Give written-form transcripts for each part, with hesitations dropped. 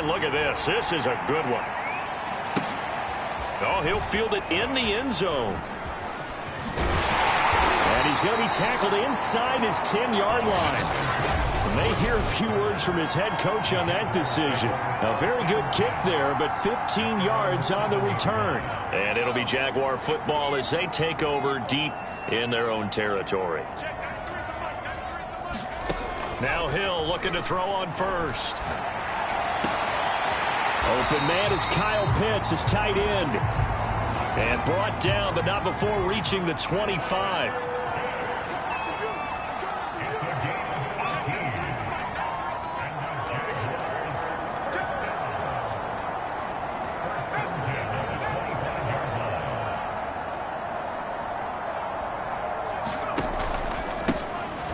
And look at this. This is a good one. Oh, he'll field it in the end zone. And he's going to be tackled inside his 10-yard line. And they hear a few words from his head coach on that decision. A very good kick there, but 15 yards on the return. And it'll be Jaguar football as they take over deep in their own territory. Now Hill looking to throw on first. Open man is Kyle Pitts, his tight end. And brought down, but not before reaching the 25.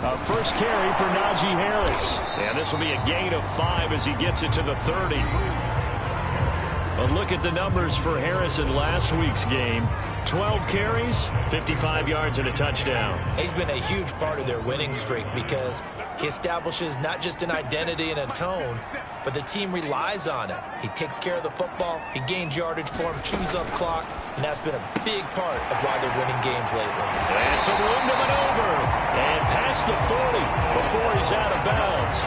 A first carry for Najee Harris. And this will be a gain of 5 as he gets it to the 30. But look at the numbers for Harris in last week's game. 12 carries, 55 yards, and a touchdown. He's been a huge part of their winning streak because he establishes not just an identity and a tone, but the team relies on it. He takes care of the football, he gains yardage for him, chews up clock, and that's been a big part of why they're winning games lately. And some room to maneuver. And past the 40 before he's out of bounds.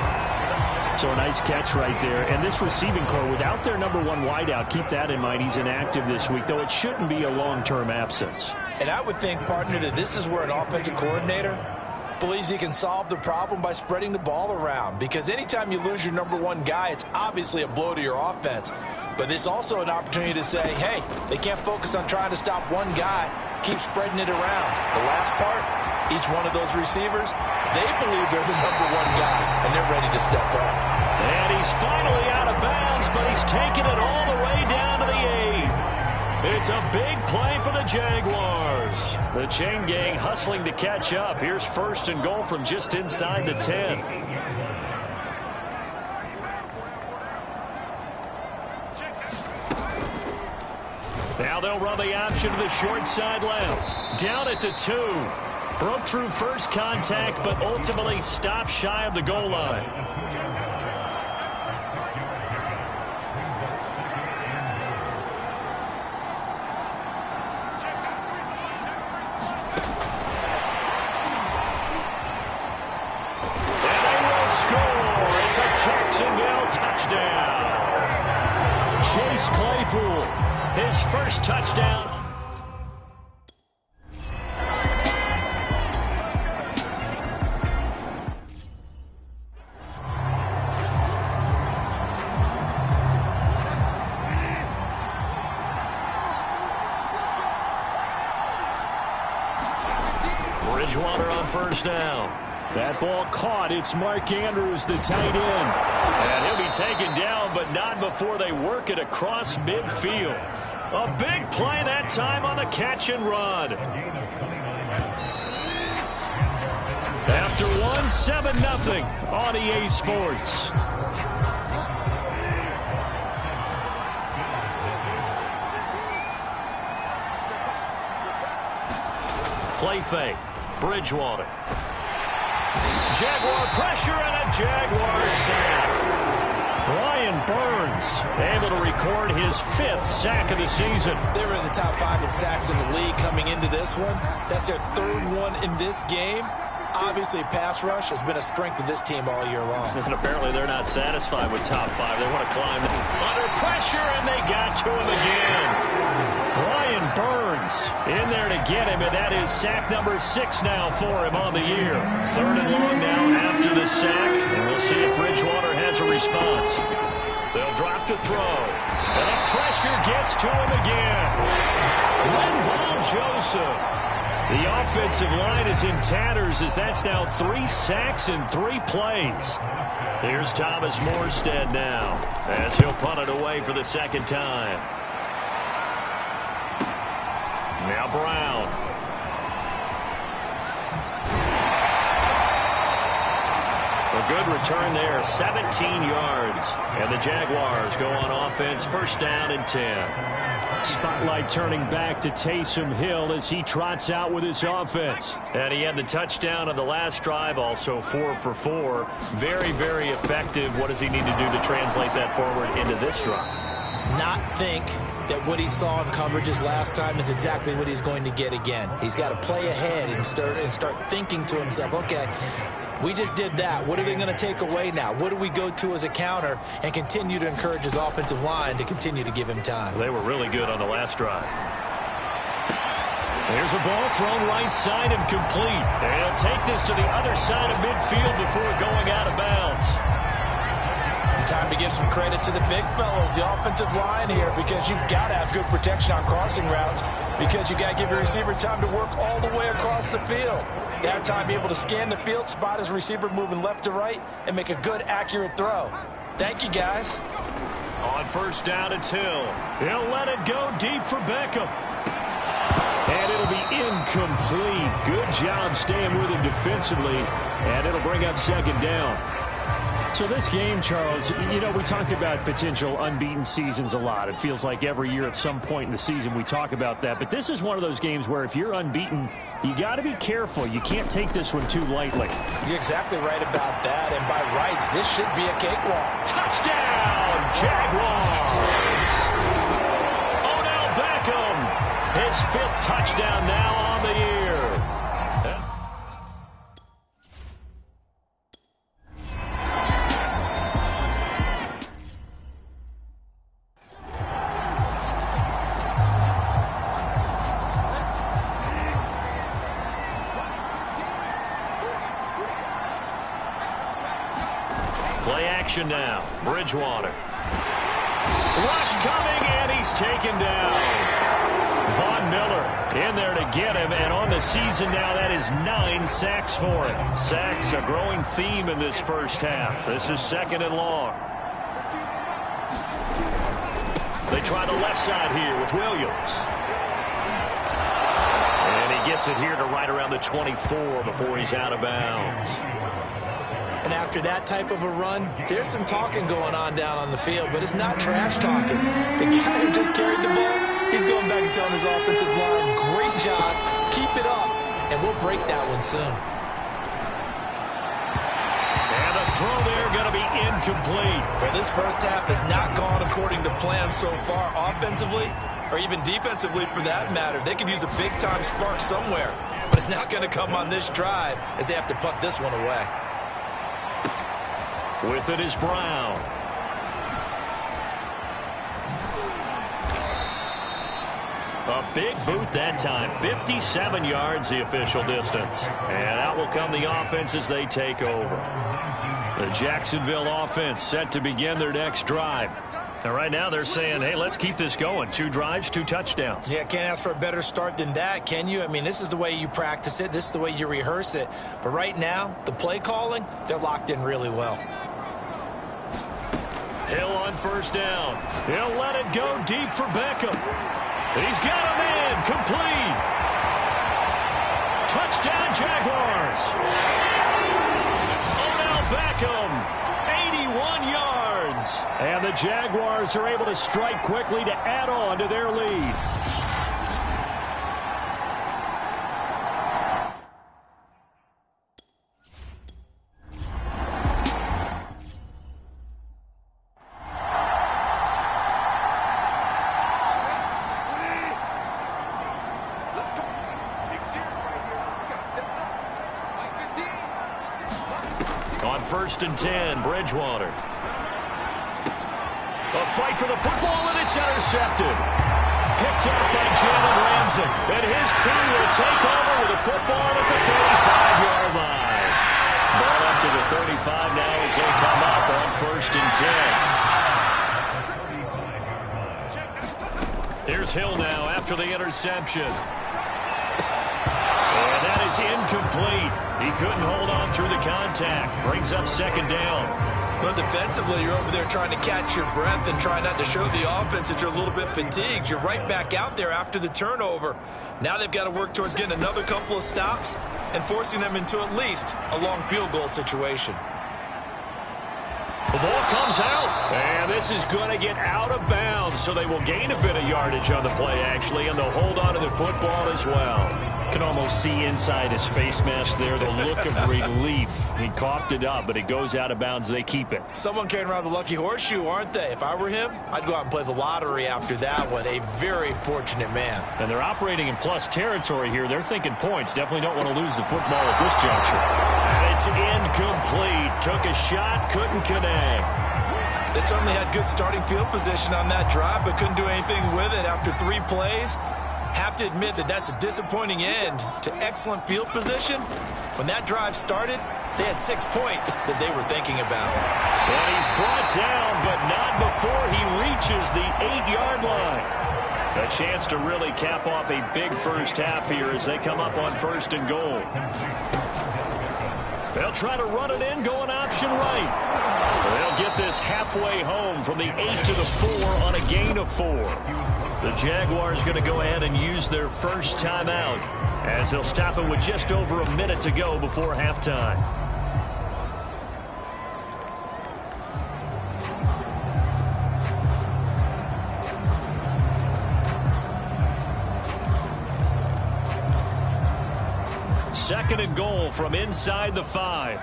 So a nice catch right there. And this receiving core, without their number 1 wideout, keep that in mind. He's inactive this week, though it shouldn't be a long-term absence. And I would think, partner, that this is where an offensive coordinator believes he can solve the problem by spreading the ball around. Because anytime you lose your number 1 guy, it's obviously a blow to your offense. But it's also an opportunity to say, hey, they can't focus on trying to stop one guy. Keep spreading it around. The last part, each one of those receivers, they believe they're the number 1 guy, and they're ready to step up. And he's finally out of bounds, but he's taking it all the way down to the 8. It's a big play for the Jaguars. The chain gang hustling to catch up. Here's first and goal from just inside the 10. Now they'll run the option to the short side left. Down at the 2. Broke through first contact, but ultimately stopped shy of the goal line. And they will score. It's a Jacksonville touchdown. Chase Claypool, his first touchdown. Bridgewater on first down. That ball caught. It's Mark Andrews, the tight end. And he'll be taken down, but not before they work it across midfield. A big play that time on the catch and run. After 1, 7-0 on EA Sports. Play fake. Bridgewater. Jaguar pressure and a Jaguar sack. Brian Burns able to record his 5th sack of the season. They were in the top 5 in sacks in the league coming into this one. That's their 3rd one in this game. Obviously, pass rush has been a strength of this team all year long. And apparently they're not satisfied with top 5. They want to climb under pressure, and they got to him again. Brian Burns in there to get him, and that is sack number 6 now for him on the year. 3rd and long now after the sack, and we'll see if Bridgewater has a response. They'll drop to throw, and the pressure gets to him again. Linval Joseph. The offensive line is in tatters as that's now 3 sacks in 3 plays. Here's Thomas Morstead now as he'll punt it away for the 2nd time. Now Brown. The A good return there, 17 yards. And the Jaguars go on offense, first down and 10. Spotlight turning back to Taysom Hill as he trots out with his offense. And he had the touchdown on the last drive, also 4 for 4. Very, very effective. What does he need to do to translate that forward into this drive? Not think that what he saw in coverages last time is exactly what he's going to get again. He's got to play ahead and start thinking to himself, okay, we just did that. What are they going to take away now? What do we go to as a counter? And continue to encourage his offensive line to continue to give him time. They were really good on the last drive. There's a ball thrown right side and complete. And he'll take this to the other side of midfield before going out of bounds. Time to give some credit to the big fellas, the offensive line here, because you've got to have good protection on crossing routes, because you've got to give your receiver time to work all the way across the field. You have time to be able to scan the field, spot his receiver moving left to right, and make a good, accurate throw. Thank you, guys. On first down, it's Hill. He'll let it go deep for Beckham. And it'll be incomplete. Good job staying with him defensively, and it'll bring up second down. So this game, Charles, you know, we talk about potential unbeaten seasons a lot. It feels like every year at some point in the season we talk about that. But this is one of those games where if you're unbeaten, you got to be careful. You can't take this one too lightly. You're exactly right about that. And by rights, this should be a cakewalk. Touchdown, Jaguars! Odell Beckham, his 5th touchdown now on the year. Play action now. Bridgewater. Rush coming, and he's taken down. Von Miller in there to get him, and on the season now, that is 9 sacks for him. Sacks, a growing theme in this first half. This is 2nd and long. They try the left side here with Williams. And he gets it here to right around the 24 before he's out of bounds. And after that type of a run, there's some talking going on down on the field, but it's not trash talking. The guy who just carried the ball, he's going back and telling his offensive line, great job, keep it up, and we'll break that one soon. And the throw there going to be incomplete. Well, this first half has not gone according to plan so far offensively, or even defensively for that matter. They could use a big-time spark somewhere, but it's not going to come on this drive as they have to punt this one away. With it is Brown. A big boot that time. 57 yards the official distance. And out will come the offense as they take over. The Jacksonville offense set to begin their next drive. And right now they're saying, hey, let's keep this going. 2 drives, 2 touchdowns. Yeah, can't ask for a better start than that, can you? I mean, this is the way you practice it. This is the way you rehearse it. But right now, the play calling, they're locked in really well. Hill on first down. He'll let it go deep for Beckham. He's got him in. Complete. Touchdown, Jaguars. Odell Beckham, 81 yards. And the Jaguars are able to strike quickly to add on to their lead. First and 10, Bridgewater. A fight for the football, and it's intercepted. Picked up by Jalen Ramsey. And his crew will take over with the football at the 35-yard line. Ball up to the 35 now as they come up on first and 10. Here's Hill now after the interception. And that is incomplete. He couldn't hold on through the contact. Brings up second down. Well, defensively, you're over there trying to catch your breath and try not to show the offense that you're a little bit fatigued. You're right back out there after the turnover. Now they've got to work towards getting another couple of stops and forcing them into at least a long field goal situation. The ball comes out, and this is going to get out of bounds, so they will gain a bit of yardage on the play, actually, and they'll hold on to the football as well. Can almost see inside his face mask there the look of relief. He coughed it up, but it goes out of bounds. They keep it. Someone carrying around the lucky horseshoe, aren't they? If I were him, I'd go out and play the lottery after that one. A very fortunate man. And they're operating in plus territory here. They're thinking points. Definitely don't want to lose the football at this juncture. And it's incomplete. Took a shot, couldn't connect. They certainly had good starting field position on that drive, but couldn't do anything with it after 3 plays. Have to admit that that's a disappointing end to excellent field position. When that drive started, they had 6 points that they were thinking about. And he's brought down, but not before he reaches the 8-yard line. A chance to really cap off a big first half here as they come up on 1st and goal. They'll try to run it in, going option right. They'll get this halfway home from the 8 to the 4 on a gain of 4. The Jaguars going to go ahead and use their first timeout as they'll stop it with just over a minute to go before halftime. Second and goal from inside the 5.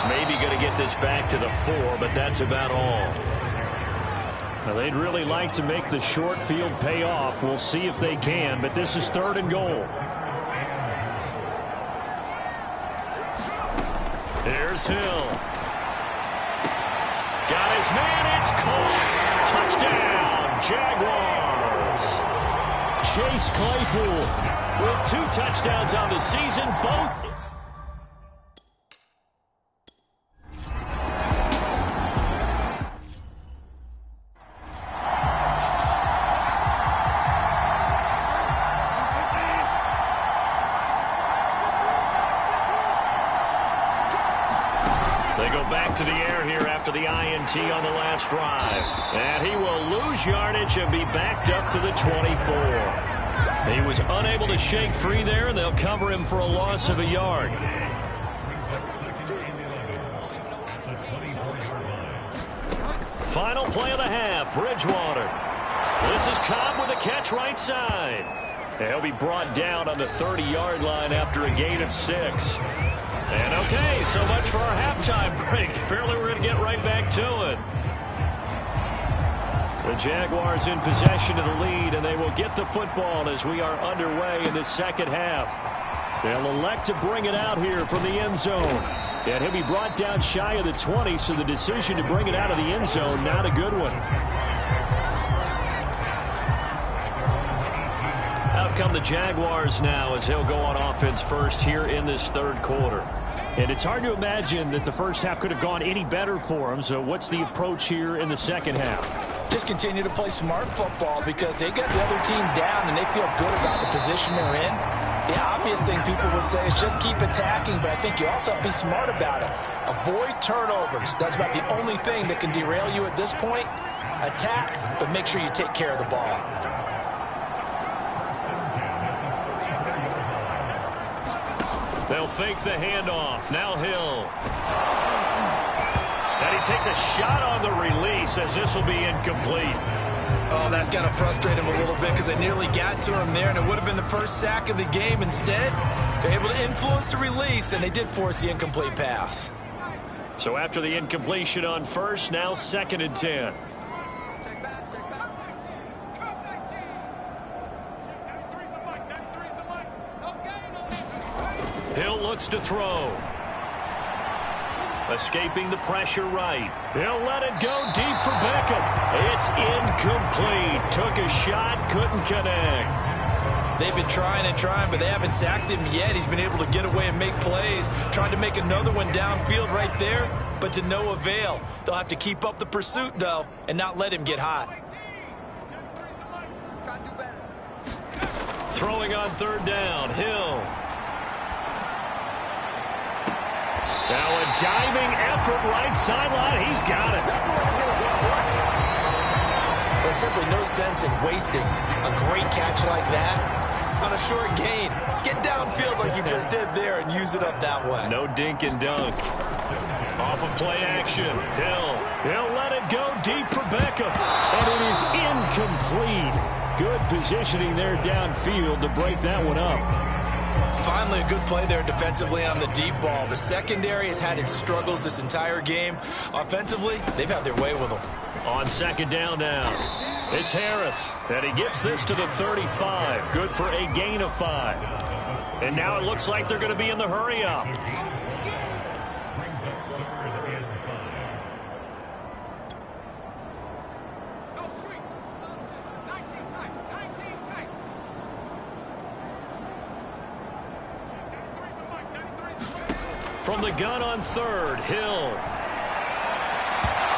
Maybe going to get this back to the 4, but that's about all. Now, they'd really like to make the short field pay off. We'll see if they can, but this is 3rd and goal. Here's Hill. Got his man. It's caught. Touchdown, Jaguars. Chase Claypool with 2 touchdowns on the season, both. To the air here after the INT on the last drive. And he will lose yardage and be backed up to the 24. He was unable to shake free there, and they'll cover him for a loss of a yard. Final play of the half, Bridgewater. This is Cobb with a catch right side. And he'll be brought down on the 30-yard line after a gain of 6. And okay, so much for our halftime break. Apparently we're going to get right back to it. The Jaguars in possession of the lead, and they will get the football as we are underway in the second half. They'll elect to bring it out here from the end zone. And he'll be brought down shy of the 20, so the decision to bring it out of the end zone, not a good one. Out come the Jaguars now as he'll go on offense first here in this 3rd quarter. And it's hard to imagine that the first half could have gone any better for them. So what's the approach here in the second half? Just continue to play smart football because they got the other team down and they feel good about the position they're in. The obvious thing people would say is just keep attacking, but I think you also have to be smart about it. Avoid turnovers. That's about the only thing that can derail you at this point. Attack, but make sure you take care of the ball. They'll fake the handoff. Now Hill. And he takes a shot on the release as this will be incomplete. Oh, that's got to frustrate him a little bit because they nearly got to him there, and it would have been the first sack of the game. Instead, they're able to influence the release, and they did force the incomplete pass. So after the incompletion on first, now 2nd and 10. Hill looks to throw. Escaping the pressure right. He'll let it go deep for Beckham. It's incomplete. Took a shot, couldn't connect. They've been trying and trying, but they haven't sacked him yet. He's been able to get away and make plays. Tried to make another one downfield right there, but to no avail. They'll have to keep up the pursuit, though, and not let him get hot. Throwing on 3rd down, Hill. Now a diving effort right sideline. He's got it. There's simply no sense in wasting a great catch like that on a short gain. Get downfield like you just did there and use it up that way. No dink and dunk. Off of play action. He'll let it go deep for Beckham. And it is incomplete. Good positioning there downfield to break that one up. Finally, a good play there defensively on the deep ball. The secondary has had its struggles this entire game. Offensively, they've had their way with them. On second down now, it's Harris. And he gets this to the 35. Good for a gain of 5. And now it looks like they're going to be in the hurry-up. From the gun on third, Hill.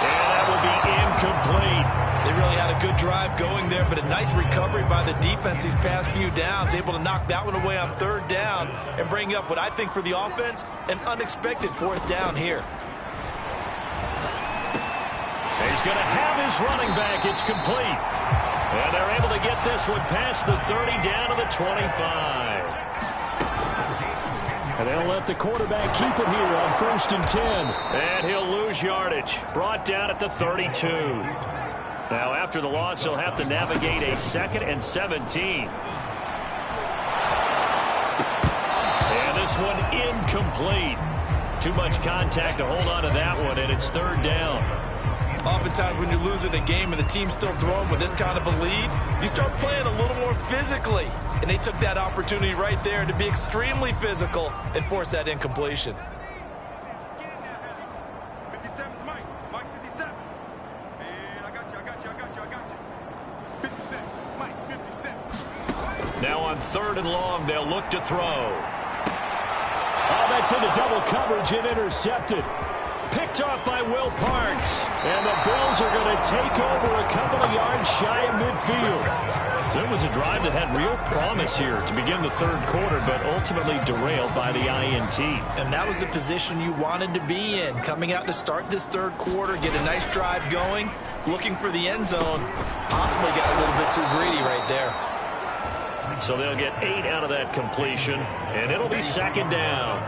And that will be incomplete. They really had a good drive going there, but a nice recovery by the defense these past few downs, able to knock that one away on third down and bring up what I think for the offense, an unexpected fourth down here. He's going to have his running back. It's complete. And they're able to get this one past the 30 down to the 25. And they'll let the quarterback keep it here on 1st and 10. And he'll lose yardage. Brought down at the 32. Now, after the loss, he'll have to navigate a 2nd and 17. And this one incomplete. Too much contact to hold on to that one, and it's 3rd down. Oftentimes when you're losing a game and the team's still throwing with this kind of a lead, you start playing a little more physically. And they took that opportunity right there to be extremely physical and force that incompletion. 57's Mike. Mike 57. And I got you. 57. Mike 57. Now on 3rd and long, they'll look to throw. Oh, that's into double coverage and intercepted. Picked off by Will Parks. And the Bills are going to take over a couple of yards shy of midfield. So it was a drive that had real promise here to begin the 3rd quarter, but ultimately derailed by the INT. And that was the position you wanted to be in. Coming out to start this 3rd quarter, get a nice drive going, looking for the end zone. Possibly got a little bit too greedy right there. So they'll get 8 out of that completion, and it'll be 2nd down.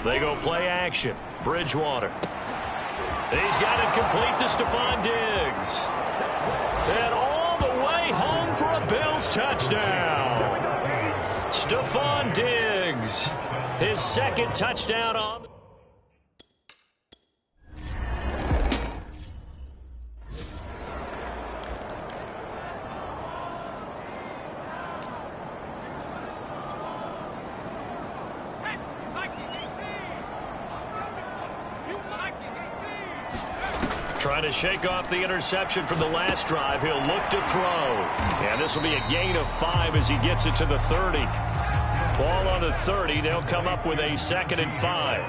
They go play action. Bridgewater. He's got it complete to Stephon Diggs. And all the way home for a Bills touchdown. Stephon Diggs. His 2nd touchdown on. Trying to shake off the interception from the last drive. He'll look to throw. And this will be a gain of 5 as he gets it to the 30. Ball on the 30. They'll come up with a 2nd and 5.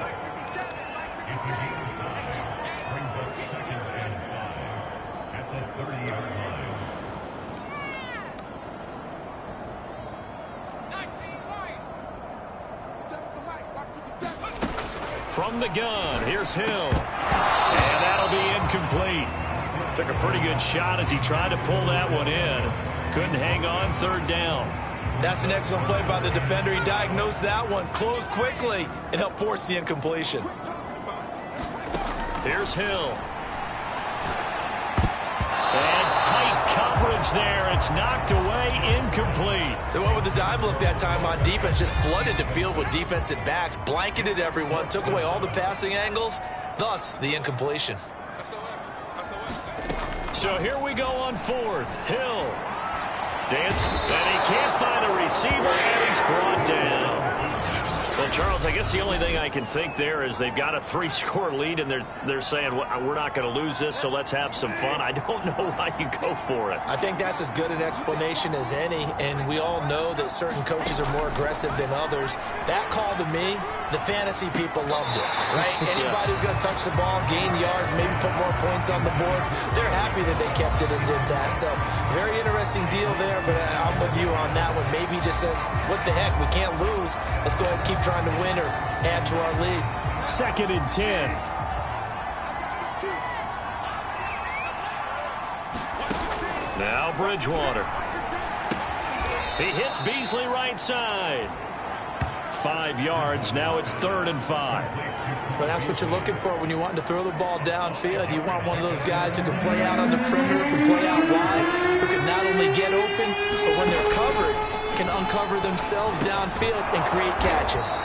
From the gun, here's Hill. And that'll be incomplete. Took a pretty good shot as he tried to pull that one in. Couldn't hang on, 3rd down. That's an excellent play by the defender. He diagnosed that one, closed quickly, and helped force the incompletion. Here's Hill. And tight coverage there. It's knocked away, incomplete. They went with the dime look that time on defense, just flooded the field with defensive backs, blanketed everyone, took away all the passing angles, thus the incompletion. So here we go on 4th. Hill. Dance, and he can't find a receiver, and he's brought down. Well, Charles, I guess the only thing I can think there is they've got a 3-score lead, and they're saying, well, we're not going to lose this, so let's have some fun. I don't know why you go for it. I think that's as good an explanation as any, and we all know that certain coaches are more aggressive than others. That call to me, the fantasy people loved it, right? Anybody who's going to touch the ball, gain yards, maybe put more points on the board, they're happy that they kept it and did that. So very interesting deal there, but I'm with you on that one. Maybe he just says, what the heck, we can't lose. Let's go ahead and keep trying to win or add to our lead. 2nd and 10. Now Bridgewater. He hits Beasley right side. 5 yards. Now it's 3rd and 5. Well, that's what you're looking for when you want to throw the ball downfield. You want one of those guys who can play out on the perimeter, can play out wide, who can not only get open, but when they're covered, can uncover themselves downfield and create catches.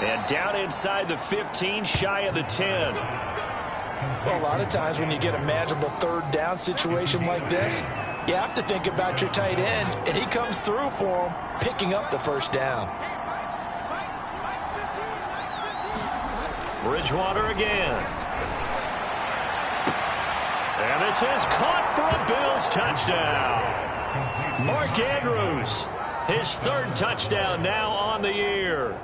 And down inside the 15, shy of the 10. Well, a lot of times when you get a manageable 3rd down situation like this, you have to think about your tight end, and he comes through for him, picking up the 1st down. Bridgewater again. And this is caught for a Bills touchdown. Mark Andrews, his 3rd touchdown now on the year.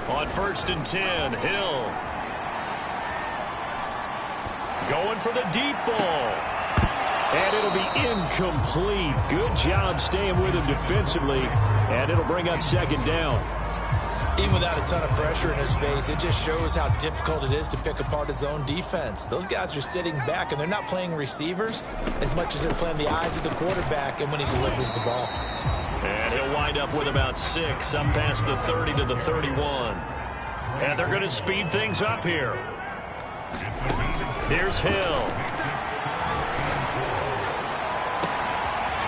On 1st and 10, Hill. Going for the deep ball. And it'll be incomplete. Good job staying with him defensively. And it'll bring up 2nd down. Even without a ton of pressure in his face, it just shows how difficult it is to pick apart his own defense. Those guys are sitting back, and they're not playing receivers as much as they're playing the eyes of the quarterback and when he delivers the ball. And he'll wind up with about 6, up past the 30 to the 31. And they're going to speed things up here. Here's Hill.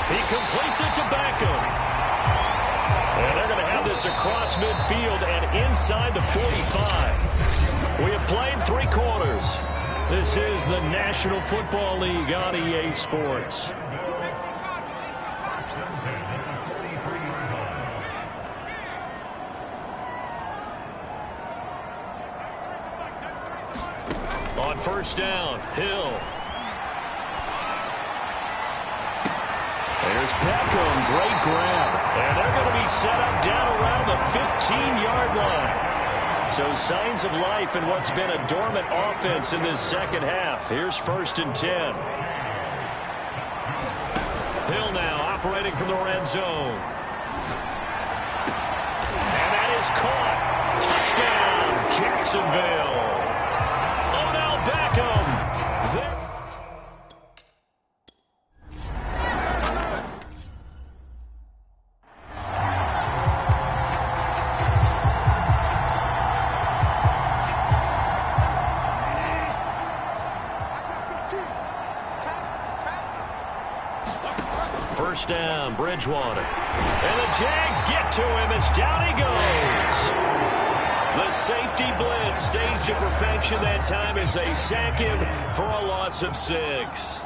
He completes it to Beckham. And they're going to have this across midfield and inside the 45. We have played 3 quarters. This is the National Football League on EA Sports. On 1st down, Hill. There's Beckham, great grab. And they're going to be set up down around the 15-yard line. So signs of life in what's been a dormant offense in this 2nd half. Here's 1st and 10. Hill now operating from the red zone. And that is caught. Touchdown, Jacksonville. Odell Beckham. There. First down, Bridgewater. And the Jags get to him as down he goes. The safety blitz staged to perfection that time as they sack him for a loss of 6.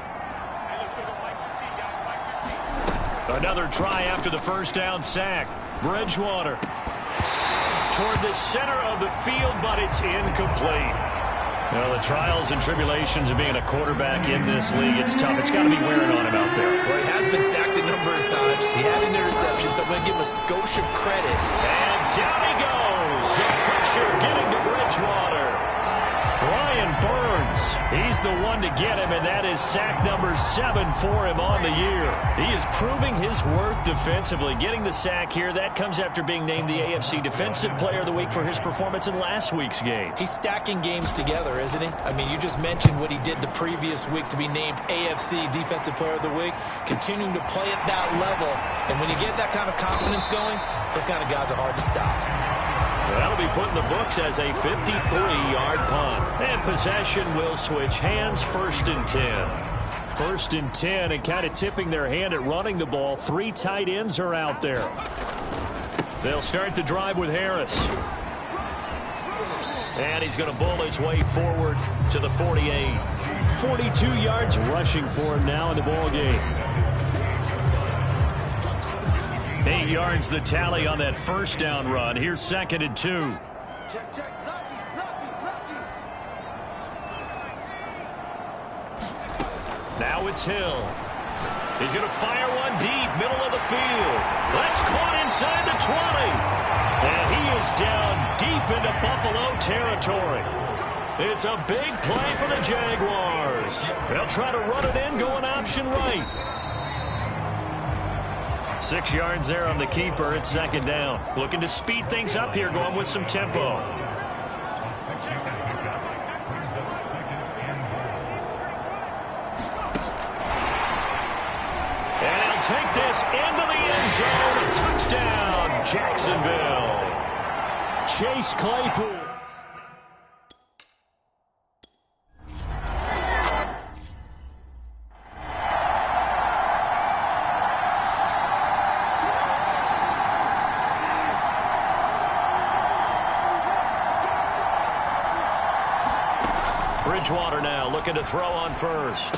Another try after the first down sack. Bridgewater toward the center of the field, but it's incomplete. Well, the trials and tribulations of being a quarterback in this league, it's tough. It's got to be wearing on him out there. Well, he has been sacked a number of times. He had an interception, so I'm going to give him a skosh of credit. And down he goes. The pressure getting to Bridgewater. Brian Burns, he's the one to get him, and that is sack number 7 for him on the year. He is proving his worth defensively. Getting the sack here, that comes after being named the AFC Defensive Player of the Week for his performance in last week's game. He's stacking games together, isn't he? I mean, you just mentioned what he did the previous week to be named AFC Defensive Player of the Week, continuing to play at that level. And when you get that kind of confidence going, those kind of guys are hard to stop. That'll be put in the books as a 53-yard punt. And possession will switch hands, 1st and 10. 1st and 10, and kind of tipping their hand at running the ball. 3 tight ends are out there. They'll start the drive with Harris. And he's going to bull his way forward to the 48. 42 yards rushing for him now in the ball game. 8 yards the tally on that first down run. Here's 2nd and 2. Now it's Hill. He's going to fire one deep, middle of the field. inside the 20. And he is down deep into Buffalo territory. It's a big play for the Jaguars. They'll try to run it in, going option right. 6 yards there on the keeper. It's second down. Looking to speed things up here, going with some tempo. And he'll take this into the end zone. A touchdown, Jacksonville. Chase Claypool. Bridgewater now looking to throw on first.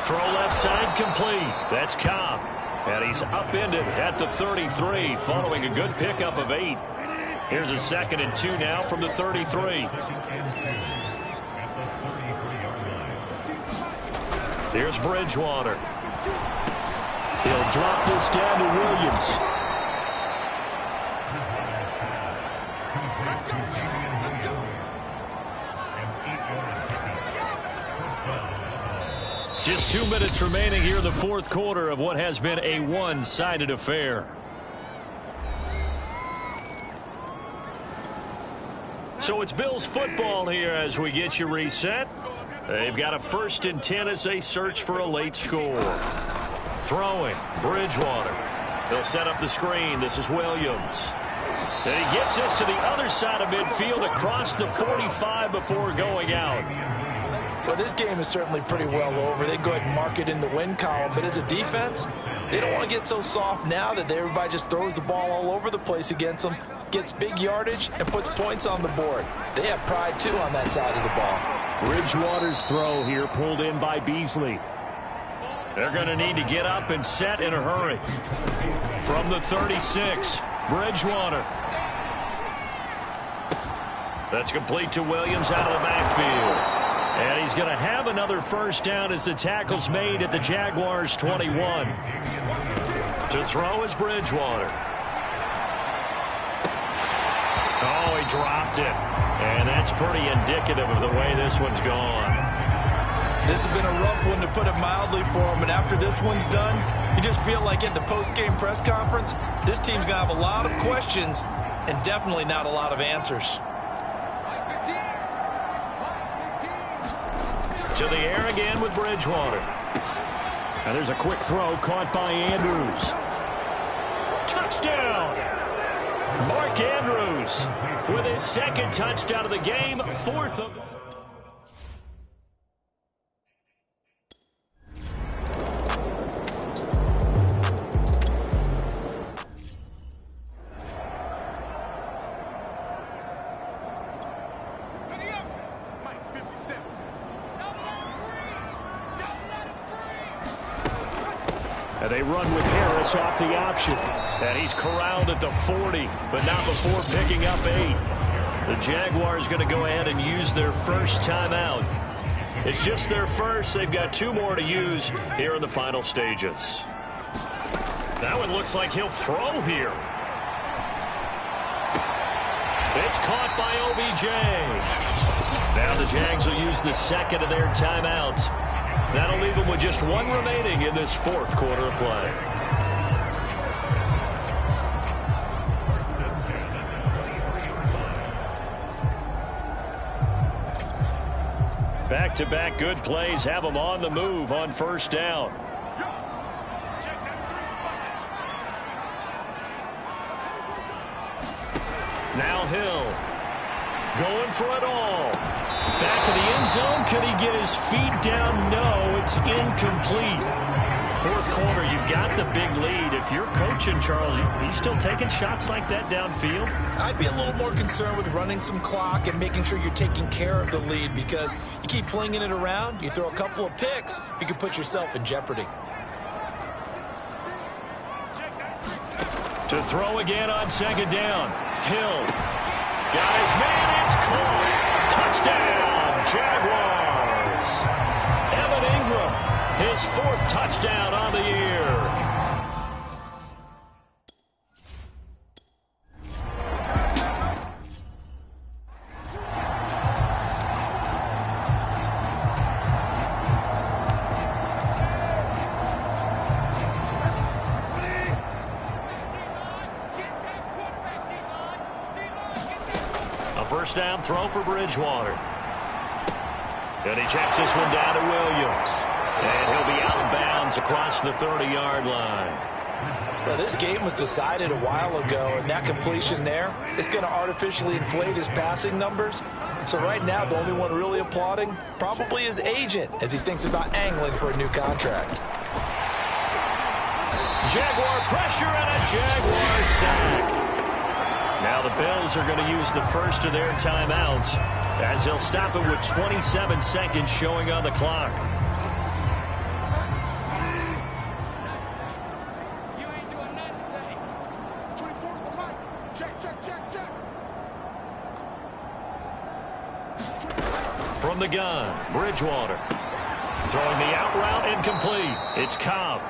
Throw left side complete. That's Cobb. And he's upended at the 33 following a good pickup of 8. Here's a 2nd and 2 now from the 33. Here's Bridgewater. He'll drop this down to Williams. Just 2 minutes remaining here in the fourth quarter of what has been a one-sided affair. So it's Bills football here as we get you reset. They've got a 1st and 10 as they search for a late score. Throwing, Bridgewater. They'll set up the screen. This is Williams. And he gets this to the other side of midfield across the 45 before going out. Well, this game is certainly pretty well over. They go ahead and mark it in the win column. But as a defense, they don't want to get so soft now that everybody just throws the ball all over the place against them, gets big yardage, and puts points on the board. They have pride, too, on that side of the ball. Bridgewater's throw here pulled in by Beasley. They're going to need to get up and set in a hurry. From the 36, Bridgewater. That's complete to Williams out of the backfield. And he's going to have another first down as the tackle's made at the Jaguars' 21. To throw is Bridgewater. Oh, he dropped it. And that's pretty indicative of the way this one's gone. This has been a rough one, to put it mildly, for him. And after this one's done, you just feel like at the post-game press conference, this team's going to have a lot of questions and definitely not a lot of answers. To the air again with Bridgewater. And there's a quick throw caught by Andrews. Touchdown! Mark Andrews with his 2nd touchdown of the game, 4th of... And they run with Harris off the option. And he's corralled at the 40, but not before picking up 8. The Jaguars going to go ahead and use their first timeout. It's just their first. They've got 2 more to use here in the final stages. That one looks like he'll throw here. It's caught by OBJ. Now the Jags will use the 2nd of their timeouts. That'll leave them with just 1 remaining in this 4th quarter of play. Back-to-back good plays have them on the move on first down. Now Hill going for it all. Back of the end zone. Can he get his feet down? No, it's incomplete. 4th quarter, you've got the big lead. If you're coaching, Charles, you still taking shots like that downfield? I'd be a little more concerned with running some clock and making sure you're taking care of the lead, because you keep flinging it around, you throw a couple of picks, you can put yourself in jeopardy. To throw again on 2nd down. Hill. Got his man. It's caught. Touchdown, Jaguars. Evan Ingram, his 4th touchdown on the year. first down throw for Bridgewater. And he checks this one down to Williams. And he'll be out of bounds across the 30-yard line. Well, this game was decided a while ago, and that completion there is going to artificially inflate his passing numbers. So right now, the only one really applauding probably his agent as he thinks about angling for a new contract. Jaguar pressure and a Jaguar sack. Now the Bills are going to use the first of their timeouts as they'll stop it with 27 seconds showing on the clock. From the gun, Bridgewater. Throwing the out route incomplete. It's Cobb.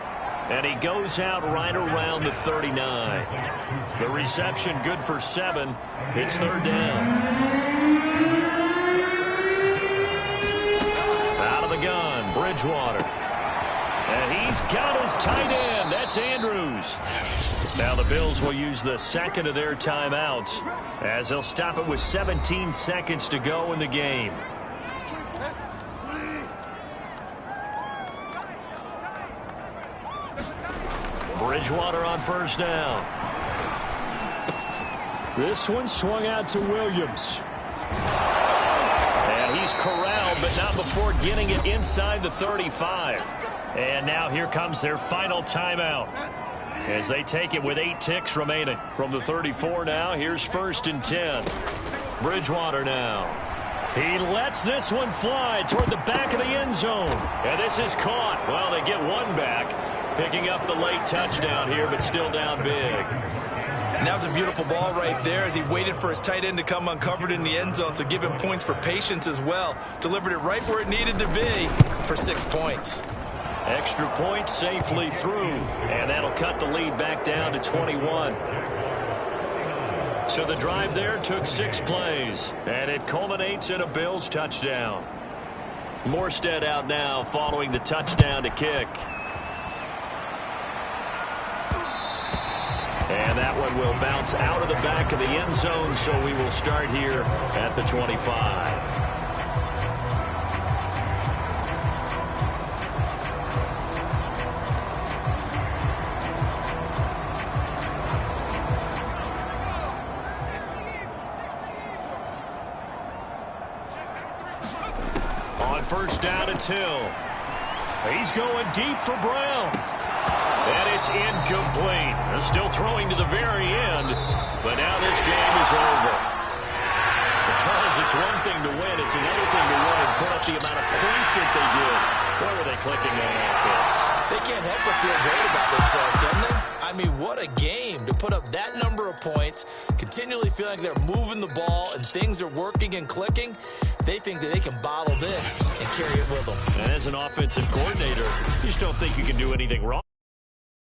And he goes out right around the 39. The reception good for 7. It's third down. Out of the gun, Bridgewater. And he's got his tight end. That's Andrews. Now the Bills will use the second of their timeouts as they'll stop it with 17 seconds to go in the game. Bridgewater on first down. This one swung out to Williams. And he's corralled, but not before getting it inside the 35. And now here comes their final timeout as they take it with 8 ticks remaining. From the 34 now, here's first and 10. Bridgewater now. He lets this one fly toward the back of the end zone. And this is caught. Well, they get one back. Picking up the late touchdown here, but still down big. And that was a beautiful ball right there as he waited for his tight end to come uncovered in the end zone, so give him points for patience as well. Delivered it right where it needed to be for 6 points. Extra point safely through, and that'll cut the lead back down to 21. So the drive there took 6 plays, and it culminates in a Bills touchdown. Morstead out now following the touchdown to kick. And that one will bounce out of the back of the end zone, so we will start here at the 25. On first down, it's Hill. He's going deep for Brown. And it's incomplete. They're still throwing to the very end, but now this game is over. But Charles, it's one thing to win. It's another thing to win and put up the amount of points that they did. Boy, were they clicking on offense. They can't help but feel great about themselves, can they? I mean, what a game to put up that number of points, continually feeling like they're moving the ball and things are working and clicking. They think that they can bottle this and carry it with them. And as an offensive coordinator, you just don't think you can do anything wrong.